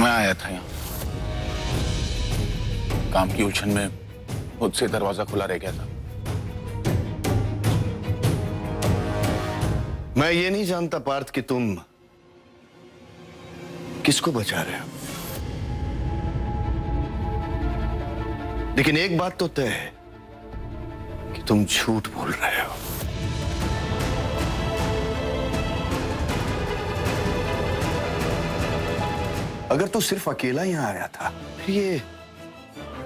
मैं आया था यहाँ, काम की उलझन में मुझसे दरवाजा खुला रह गया था। मैं ये नहीं जानता पार्थ कि तुम किसको बचा रहे हो, लेकिन एक बात तो तय है कि तुम झूठ बोल रहे हो। अगर तू सिर्फ अकेला यहां आया था, फिर ये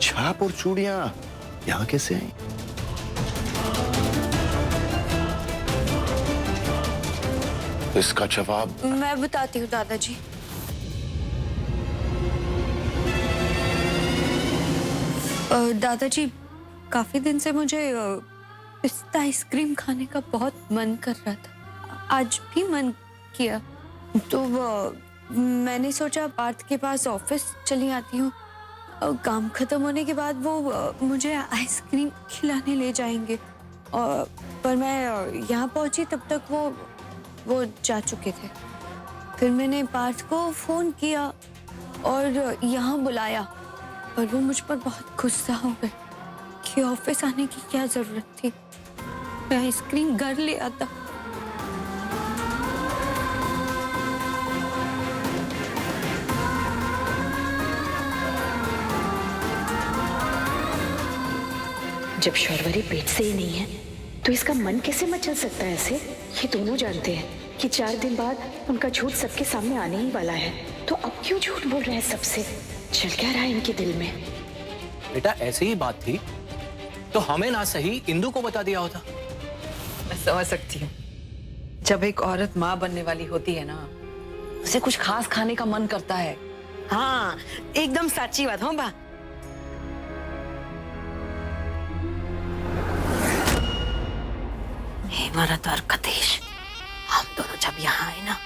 छाप और चूड़ियां यहां कैसे आई? इसका जवाब मैं बताती हूँ दादाजी। दादाजी, काफी दिन से मुझे पिस्ता आइसक्रीम खाने का बहुत मन कर रहा था। आज भी मन किया, तो मैंने सोचा पार्थ के पास ऑफिस चली आती हूँ। काम खत्म होने के बाद वो मुझे आइसक्रीम खिलाने ले जाएंगे। पर मैं यहाँ पहुंची तब तक वो जा चुके थे। फिर मैंने पार्थ को फोन किया और यहाँ बुलाया, पर वो मुझ पर बहुत गुस्सा हो गए कि ऑफिस आने की क्या जरूरत थी, मैं आइसक्रीम घर ले आता। जब शौर्वरी पेट से ही नहीं है तो इसका मन कैसे मचल सकता है ऐसे? ये दोनों जानते हैं कि 4 दिन बाद उनका झूठ सबके सामने आने ही वाला है, तो अब क्यों झूठ बोल रहे हैं सबसे? चल क्या रहा है इनके दिल में? बेटा ऐसी ही बात थी तो हमें ना सही इंदु को बता दिया होता। मैं समझ सकती हूँ, जब एक औरत माँ बनने वाली होती है ना, उसे कुछ खास खाने का मन करता है। हाँ, एकदम साची बात हो बा। हेमरत और कतेश, हम दोनों जब यहाँ आए ना,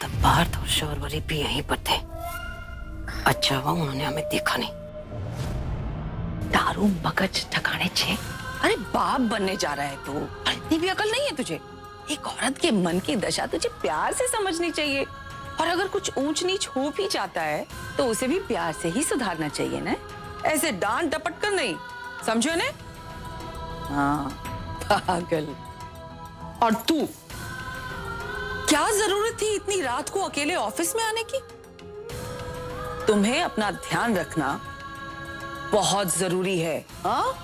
तब पार्थ और शौर्वरी भी यहीं पर थे। अच्छा हुआ उन्होंने हमें देखा नहीं। दारू मगज ठिकाने छे। अरे बाप बनने जा रहा है तू, इतनी भी अकल नहीं है तुझे? एक औरत के मन की दशा तुझे प्यार से समझनी चाहिए, और अगर कुछ ऊंच नीच हो भी जाता है तो उसे भी प्यार से ही सुधारना चाहिए ना, ऐसे डांट डपट कर नहीं, समझो ने? हाँ पागल। और तू, क्या जरूरत थी इतनी रात को अकेले ऑफिस में आने की? तुम्हें अपना ध्यान रखना बहुत जरूरी है। हाँ?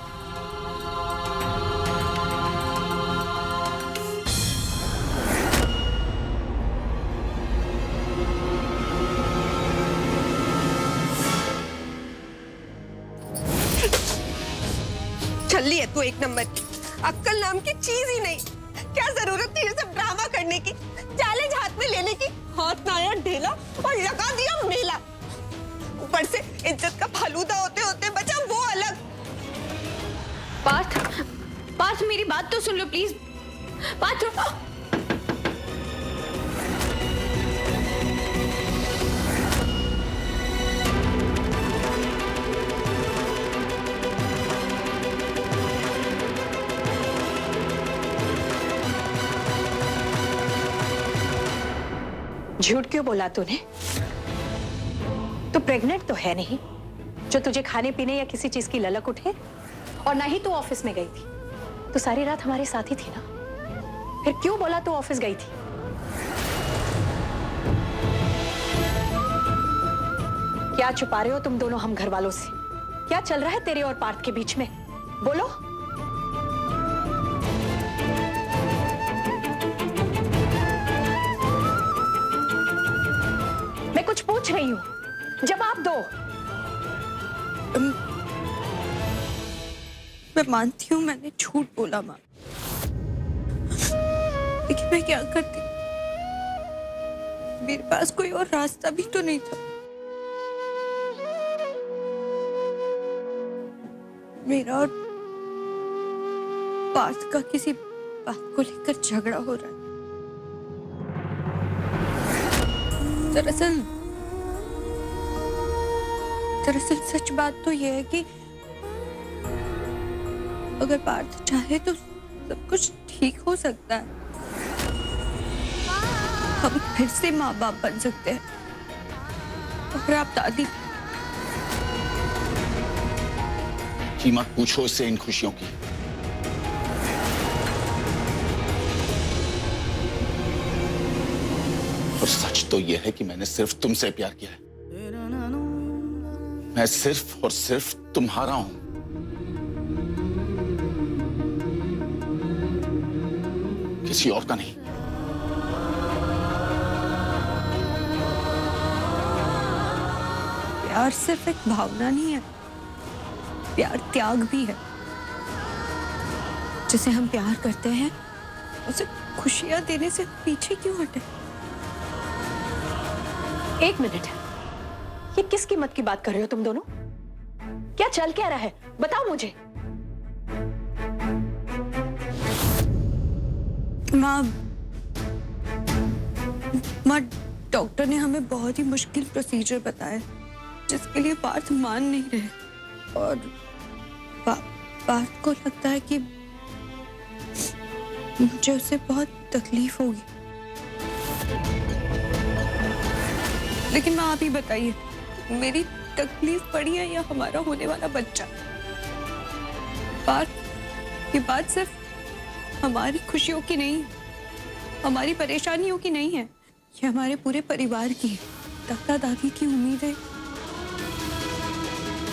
चली है तू एक नंबर की, अक्कल नाम की चीज ही नहीं। क्या जरूरत थी ये सब ड्रामा करने की, चैलेंज हाथ में लेने की? हाथ में आया ढेला और लगा दिया मेला। ऊपर से इज्जत का फालूदा होते होते बचा वो अलग। पार्थ मेरी बात तो सुन लो प्लीज। पार्थ, झूठ क्यों बोला तूने? तू प्रेग्नेंट तो है नहीं जो तुझे खाने पीने या किसी चीज की ललक उठे, और ना ही तू ऑफिस में गई थी। तो सारी रात हमारे साथ ही थी ना, फिर क्यों बोला तू ऑफिस गई थी? क्या छुपा रहे हो तुम दोनों हम घर वालों से? क्या चल रहा है तेरे और पार्थ के बीच में? बोलो। मैं कुछ पूछ रही हूँ, जवाब दो। मैं मानती हूँ मैंने झूठ बोला माँ, लेकिन मैं क्या करती? मेरे पास कोई और रास्ता भी तो नहीं था। मेरा और पार्थ का किसी बात को लेकर झगड़ा हो रहा है। दरअसल सच बात तो यह है कि अगर पार्थ चाहे तो सब कुछ ठीक हो सकता है। हम फिर से माँ बाप बन सकते हैं। और आप दादी। कीमत पूछो इससे इन खुशियों की। और सच तो यह है कि मैंने सिर्फ तुमसे प्यार किया है। मैं सिर्फ और सिर्फ तुम्हारा हूं। किसी और का नहीं। प्यार सिर्फ एक भावना नहीं है, प्यार त्याग भी है। जिसे हम प्यार करते हैं उसे खुशियां देने से पीछे क्यों हटे? एक मिनट, ये किस कीमत की बात कर रहे हो तुम दोनों? क्या चल क्या रहा है, बताओ मुझे। माँ, डॉक्टर ने हमें बहुत ही मुश्किल प्रोसीजर बताया जिसके लिए पार्थ मान नहीं रहे। और पार्थ को लगता है कि मुझे उससे बहुत तकलीफ होगी। लेकिन माँ, आप ही बताइए, मेरी तकलीफ पड़ी है या हमारा होने वाला बच्चा? पार्थ, ये बात सिर्फ हमारी खुशियों की नहीं, हमारी परेशानियों की नहीं है, ये हमारे पूरे परिवार की है। दादा दादी की उम्मीदें,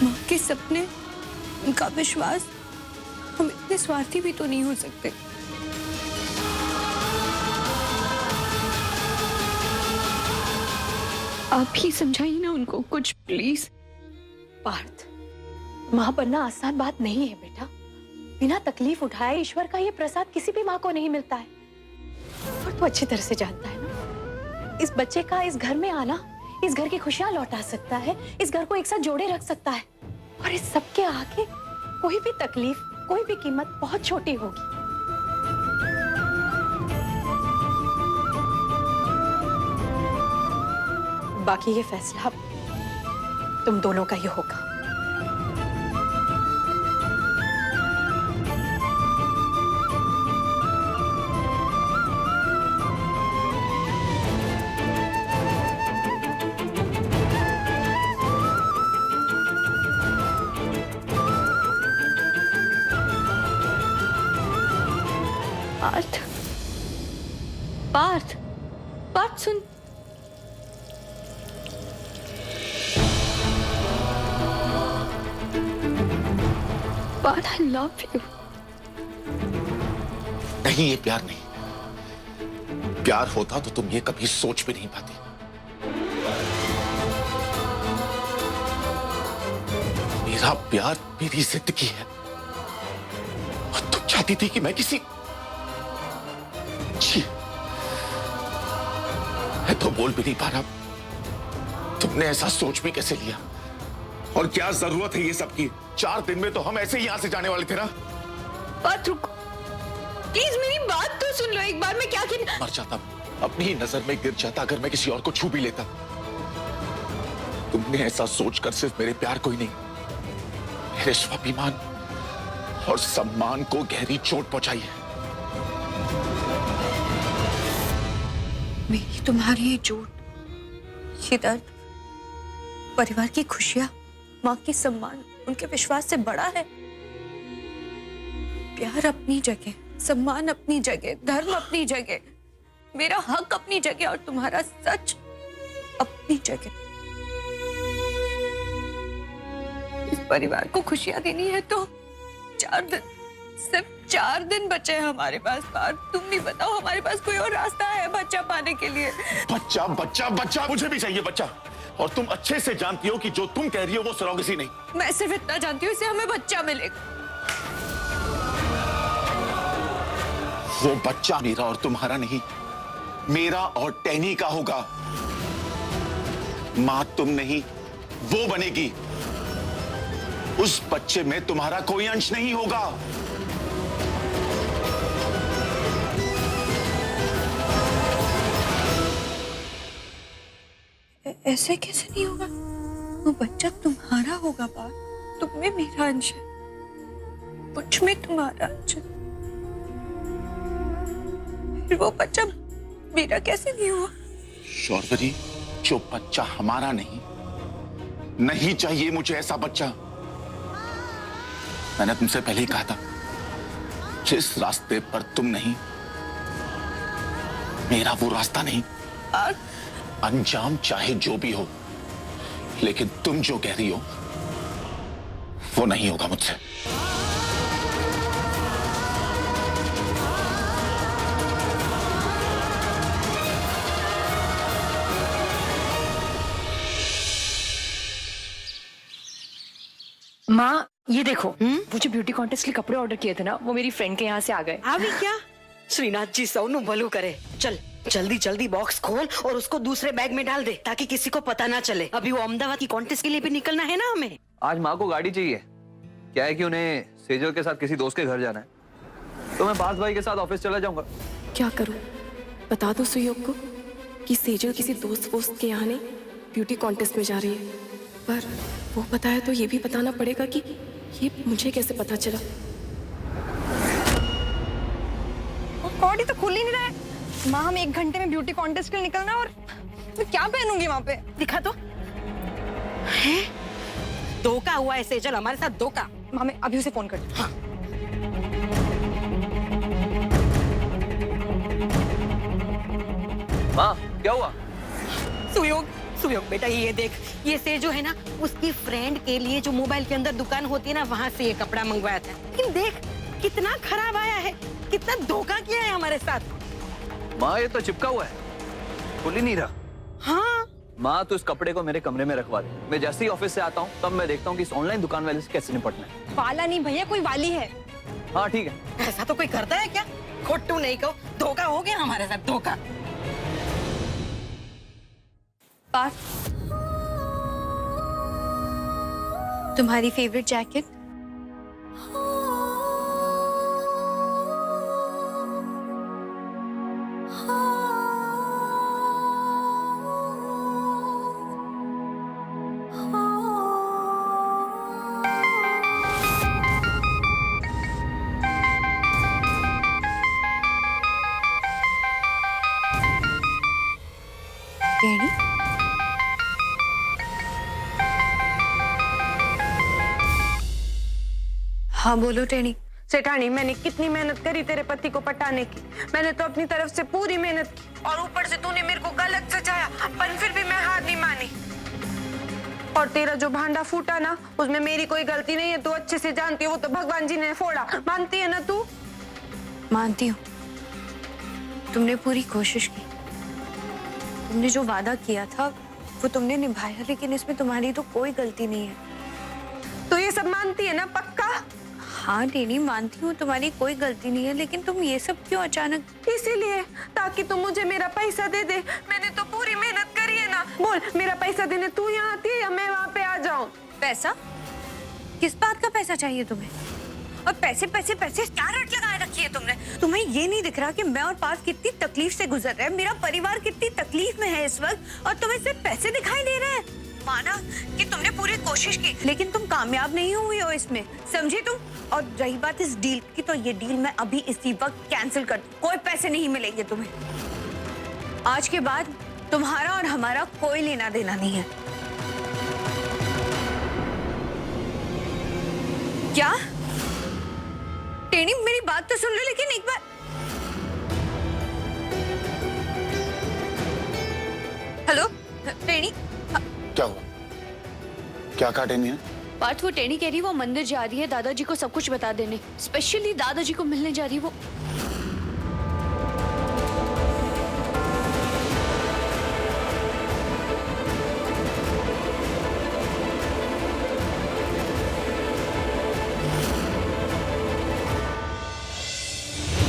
माँ के सपने, उनका विश्वास। हम इतने स्वार्थी भी तो नहीं हो सकते। आप ही समझाइए ना उनको कुछ, प्लीज। पार्थ, माँ बनना आसान बात नहीं है बेटा। बिना तकलीफ उठाए ईश्वर का ये प्रसाद किसी भी माँ को नहीं मिलता है। और तू अच्छी तरह से जानता है ना, इस बच्चे का इस घर में आना इस घर की खुशियां लौटा सकता है, इस घर को एक साथ जोड़े रख सकता है। और इस सब के आगे कोई भी तकलीफ, कोई भी कीमत बहुत छोटी होगी। बाकी ये फैसला तुम दोनों का ही होगा। पार्थ, पार्थ, पार्थ सुन। Parth, I love you. नहीं, ये प्यार नहीं। प्यार होता तो तुम ये कभी सोच भी नहीं पाती। मेरा प्यार मेरी जिंदगी है। और तुम चाहती थी कि मैं किसी, मैं तो बोल भी नहीं पा रहा। तुमने ऐसा सोच भी कैसे लिया? और क्या जरूरत है ये सब की? 4 दिन में तो हम ऐसे ही यहां से जाने वाले थे ना। पार्थ रुको, प्लीज मेरी बात तो सुन लो एक बार। मैं क्या मर जाता, अपनी ही नजर में गिर जाता अगर मैं किसी और को छू भी लेता। तुमने ऐसा सोचकर सिर्फ मेरे प्यार को ही नहीं, मेरे स्वाभिमान और सम्मान को गहरी चोट पहुंचाई है। मेरी तुम्हारी ये चोट, ये दर्द, परिवार की खुशियां, माँ के सम्मान, उनके विश्वास से बड़ा है। प्यार अपनी जगह, सम्मान अपनी जगह, धर्म अपनी जगह, मेरा हक अपनी जगह और तुम्हारा सच अपनी जगह। इस परिवार को खुशियां देनी है तो 4 दिन, सिर्फ 4 दिन बचे हैं हमारे पास। पार्थ, तुम भी बताओ, हमारे पास कोई और रास्ता है बच्चा पाने के लिए? बच्चा, बच्चा, बच्चा, मुझे भी चाहिए बच्चा। और तुम अच्छे से जानती हो कि जो तुम कह रही हो वो सरोगेसी नहीं। मैं सिर्फ इतना जानती हूँ, इससे हमें बच्चा मिलेगा। वो बच्चा मेरा और तुम्हारा नहीं, मेरा और टैनी का होगा। मां तुम नहीं, वो बनेगी। उस बच्चे में तुम्हारा कोई अंश नहीं होगा। ऐसे कैसे नहीं होगा? वो बच्चा तुम्हारा होगा पार्थ, तुम में मेरा अंश है, मुझ में तुम्हारा अंश है। फिर वो बच्चा मेरा कैसे नहीं हुआ? शौर्वरी, जो बच्चा हमारा नहीं, नहीं चाहिए मुझे ऐसा बच्चा। मैंने तुमसे पहले ही कहा था, जिस रास्ते पर तुम नहीं, मेरा वो रास्ता नहीं। अंजाम चाहे जो भी हो, लेकिन तुम जो कह रही हो वो नहीं होगा मुझसे। माँ ये देखो, वो जो ब्यूटी कॉन्टेस्ट के कपड़े ऑर्डर किए थे ना, वो मेरी फ्रेंड के यहाँ से आ गए। अभी क्या? श्रीनाथ जी सौनु भलू करे। चल जल्दी जल्दी बॉक्स खोल और उसको दूसरे बैग में डाल दे, ताकि किसी को पता ना चले। अभी वो अहमदाबाद की कॉन्टेस्ट के लिए भी निकलना है ना हमें। आज माँ को गाड़ी चाहिए। क्या है कि उन्हें सेजल के साथ किसी दोस्त के घर जाना है, तो मैं पास भाई के साथ ऑफिस चला जाऊंगा। क्या करूं? बता दो सुयोग को कि सेजल किसी दोस्त वोस्त के यहाँ नहीं, ब्यूटी कॉन्टेस्ट में जा रही है। पर वो पता है तो ये भी बताना पड़ेगा कि ये मुझे कैसे पता चला। कॉडी तो खुल ही नहीं रहा है। माँ हम 1 घंटे में ब्यूटी कॉन्टेस्ट के लिए निकलना, और मैं क्या पहनूंगी वहाँ पे? दिखा तो। है? धोखा हुआ है सेजल, हमारे साथ धोखा। माँ मैं अभी उसे फोन करती हूँ। हाँ। माँ क्या हुआ? सुयोग, सुयोग बेटा ये देख, ये सेजो है ना, उसकी फ्रेंड के लिए जो मोबाइल के अंदर दुकान होती है ना, वहाँ से ये कपड़ा मंगवाया था। लेकिन देख कितना खराब आया है, कितना धोखा किया है हमारे साथ। माँ ये तो चिपका हुआ है, खुल ही नहीं रहा। हाँ माँ तो इस कपड़े को मेरे कमरे में रखवा दे। मैं जैसे ही ऑफिस से आता हूँ तब मैं देखता हूँ कि इस ऑनलाइन दुकान वाले से कैसे निपटना है। वाला नहीं भैया, कोई वाली है। हाँ ठीक है। ऐसा तो कोई करता है क्या? खोटू नहीं कहो, धोखा हो गया हमारे साथ, धोखा। पार्थ, तुम्हारी फेवरेट जैकेट? टेढ़ी? हाँ बोलो टेढ़ी। सेठानी, मैंने कितनी मेहनत करी तेरे पति को पटाने की। मैंने तो अपनी तरफ से पूरी मेहनत की, और ऊपर से तूने मेरे को गलत सजाया, पर फिर भी मैं हार नहीं मानी। और तेरा जो भांडा फूटा ना, उसमें मेरी कोई गलती नहीं है, तू अच्छे से जानती है। वो तो भगवान जी ने फोड़ा, मानती है ना तू? मानती हूँ, तुमने पूरी कोशिश की। तुमने जो वादा किया था वो तुमने निभाया, लेकिन इसमें तुम्हारी तो कोई गलती नहीं है। तो ये सब मानती है ना पक्का? हाँ टेढ़ी, मानती हूँ तुम्हारी कोई गलती नहीं है, लेकिन तुम ये सब क्यों अचानक? इसीलिए ताकि तुम मुझे मेरा पैसा दे दे। मैंने तो पूरी मेहनत करी है ना। बोल, मेरा पैसा देने तू यहाँ आती है या मैं वहाँ पे आ जाऊँ? पैसा? किस बात का पैसा चाहिए तुम्हें? और पैसे पैसे पैसे क्या रट लगाए रखी है तुमने? तुम्हें ये नहीं दिख रहा कि मैं और पार्थ कितनी तकलीफ से गुजर रहे हैं, मेरा परिवार कितनी तकलीफ में है इस वक्त, और तुम्हें सिर्फ पैसे दिखाई दे रहे हैं? माना कि तुमने पूरी कोशिश की, लेकिन तुम कामयाब नहीं हुई हो इसमें, समझी तुम? और रही बात इस डील की, तो ये डील मैं अभी इसी वक्त कैंसिल कर दूं। कोई पैसे नहीं मिलेंगे तुम्हें। आज के बाद तुम्हारा और हमारा कोई लेना देना नहीं है। क्या टेढ़ी, मेरी बात तो सुन लो, लेकिन एक बार। हेलो टेढ़ी। क्या हुआ? क्या कहा टेनी ने? पार्थ, वो टेढ़ी कह रही है वो मंदिर जा रही है, दादाजी को सब कुछ बता देने, स्पेशली दादाजी को मिलने जा रही है वो।